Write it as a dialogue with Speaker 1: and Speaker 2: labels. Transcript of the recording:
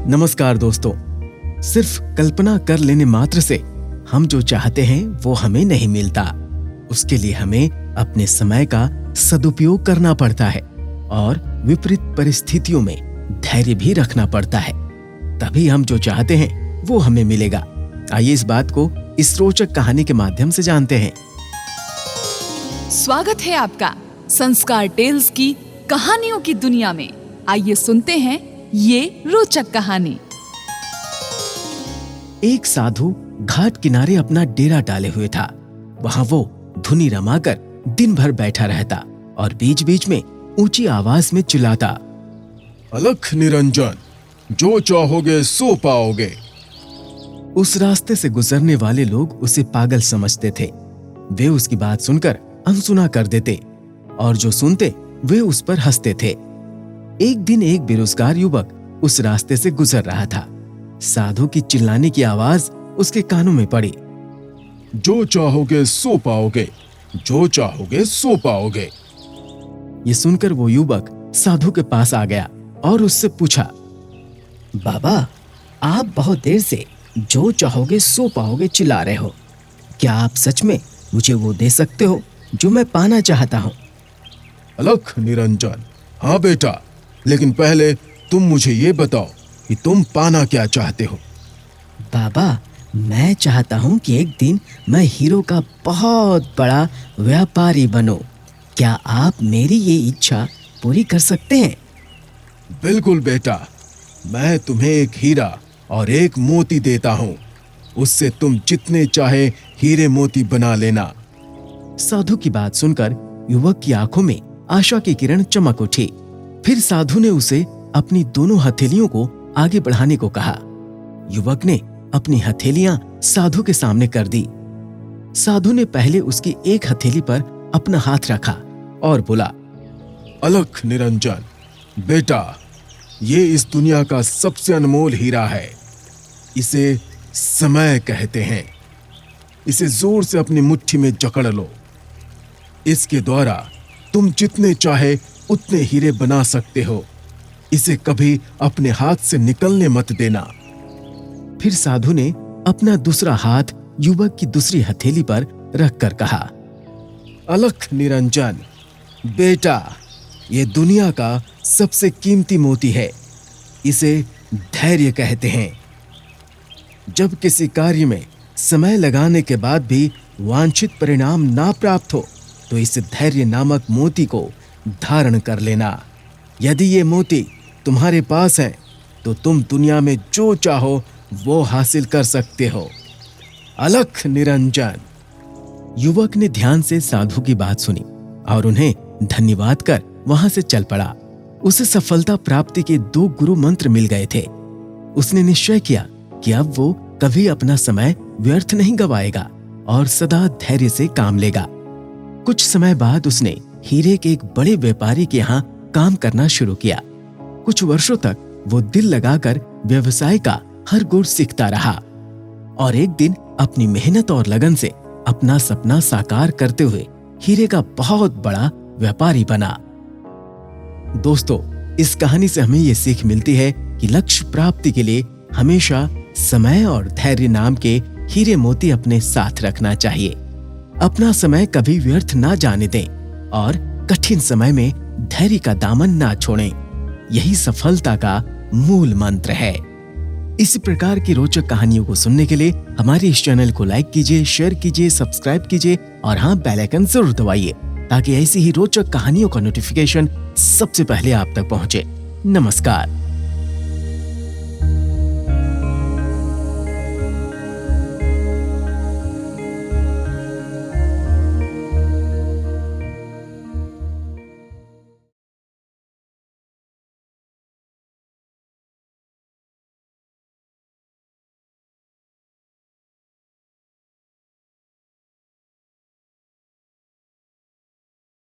Speaker 1: नमस्कार दोस्तों। सिर्फ कल्पना कर लेने मात्र से हम जो चाहते हैं वो हमें नहीं मिलता। उसके लिए हमें अपने समय का सदुपयोग करना पड़ता है और विपरीत परिस्थितियों में धैर्य भी रखना पड़ता है। तभी हम जो चाहते हैं वो हमें मिलेगा। आइए इस बात को इस रोचक कहानी के माध्यम से जानते हैं।
Speaker 2: स्वागत है आपका संस्कार टेल्स की कहानियों की दुनिया में। आइए सुनते हैं ये रोचक कहानी।
Speaker 1: एक साधु घाट किनारे अपना डेरा डाले हुए था। वहां वो धुनी रमाकर दिन भर बैठा रहता और बीच बीच में ऊंची आवाज में चिल्लाता,
Speaker 3: अलख निरंजन, जो चाहोगे सो पाओगे।
Speaker 1: उस रास्ते से गुजरने वाले लोग उसे पागल समझते थे। वे उसकी बात सुनकर अनसुना कर देते और जो सुनते वे उस पर हंसते थे। एक दिन एक बेरोजगार युवक उस रास्ते से गुजर रहा था। साधु की चिल्लाने की आवाज उसके कानों में पड़ी।
Speaker 3: जो चाहोगे सो पाओगे, जो चाहोगे सो पाओगे।
Speaker 1: ये सुनकर वो युवक साधु के पास आ गया और उससे पूछा,
Speaker 4: बाबा, आप बहुत देर से जो चाहोगे सो पाओगे चिल्ला रहे हो। क्या आप सच में मुझे वो दे सकते हो जो मैं पाना चाहता हूँ?
Speaker 3: अलख निरंजन, हाँ बेटा, लेकिन पहले तुम मुझे ये बताओ कि तुम पाना क्या चाहते हो।
Speaker 4: बाबा, मैं चाहता हूँ कि एक दिन मैं हीरो का बहुत बड़ा व्यापारी बनूं। क्या आप मेरी ये इच्छा पूरी कर सकते हैं?
Speaker 3: बिल्कुल बेटा, मैं तुम्हें एक हीरा और एक मोती देता हूँ। उससे तुम जितने चाहे हीरे मोती बना लेना।
Speaker 1: साधु की बात सुनकर युवक की आंखों में आशा की किरण चमक उठी। फिर साधु ने उसे अपनी दोनों हथेलियों को आगे बढ़ाने को कहा। युवक ने अपनी हथेलियां साधु के सामने कर दी। साधु ने पहले उसकी एक हथेली पर अपना हाथ रखा और बोला,
Speaker 3: अलख निरंजन, बेटा, ये इस दुनिया का सबसे अनमोल हीरा है। इसे समय कहते हैं। इसे जोर से अपनी मुट्ठी में जकड़ लो। इसके द्वारा तुम जितने चाहे उतने हीरे बना सकते हो। इसे कभी अपने हाथ से निकलने मत देना।
Speaker 1: फिर साधु ने अपना दूसरा हाथ युवक की दूसरी हथेली पर रखकर कहा,
Speaker 3: अलख निरंजन, बेटा, ये दुनिया का सबसे कीमती मोती है। इसे धैर्य कहते हैं। जब किसी कार्य में समय लगाने के बाद भी वांछित परिणाम ना प्राप्त हो तो इस धैर्य नामक मोती को धारण कर लेना। यदि ये मोती तुम्हारे पास है तो तुम दुनिया में जो चाहो वो हासिल कर सकते हो। अलख निरंजन।
Speaker 1: युवक ने ध्यान से साधु की बात सुनी और उन्हें धन्यवाद कर वहां से चल पड़ा। उसे सफलता प्राप्ति के 2 गुरु मंत्र मिल गए थे। उसने निश्चय किया कि अब वो कभी अपना समय व्यर्थ नहीं गवाएगा और सदा धैर्य से काम लेगा। कुछ समय बाद उसने हीरे के एक बड़े व्यापारी के यहाँ काम करना शुरू किया। कुछ वर्षों तक वो दिल लगाकर व्यवसाय का हर गुण सीखता रहा और एक दिन अपनी मेहनत और लगन से अपना सपना साकार करते हुए हीरे का बहुत बड़ा व्यापारी बना। दोस्तों, इस कहानी से हमें ये सीख मिलती है कि लक्ष्य प्राप्ति के लिए हमेशा समय और धैर्य नाम के हीरे मोती अपने साथ रखना चाहिए। अपना समय कभी व्यर्थ ना जाने दें और कठिन समय में धैर्य का दामन ना छोड़ें। यही सफलता का मूल मंत्र है। इसी प्रकार की रोचक कहानियों को सुनने के लिए हमारे इस चैनल को लाइक कीजिए, शेयर कीजिए, सब्सक्राइब कीजिए और हाँ, बेल आइकन जरूर दबाइए ताकि ऐसी ही रोचक कहानियों का नोटिफिकेशन सबसे पहले आप तक पहुंचे। नमस्कार।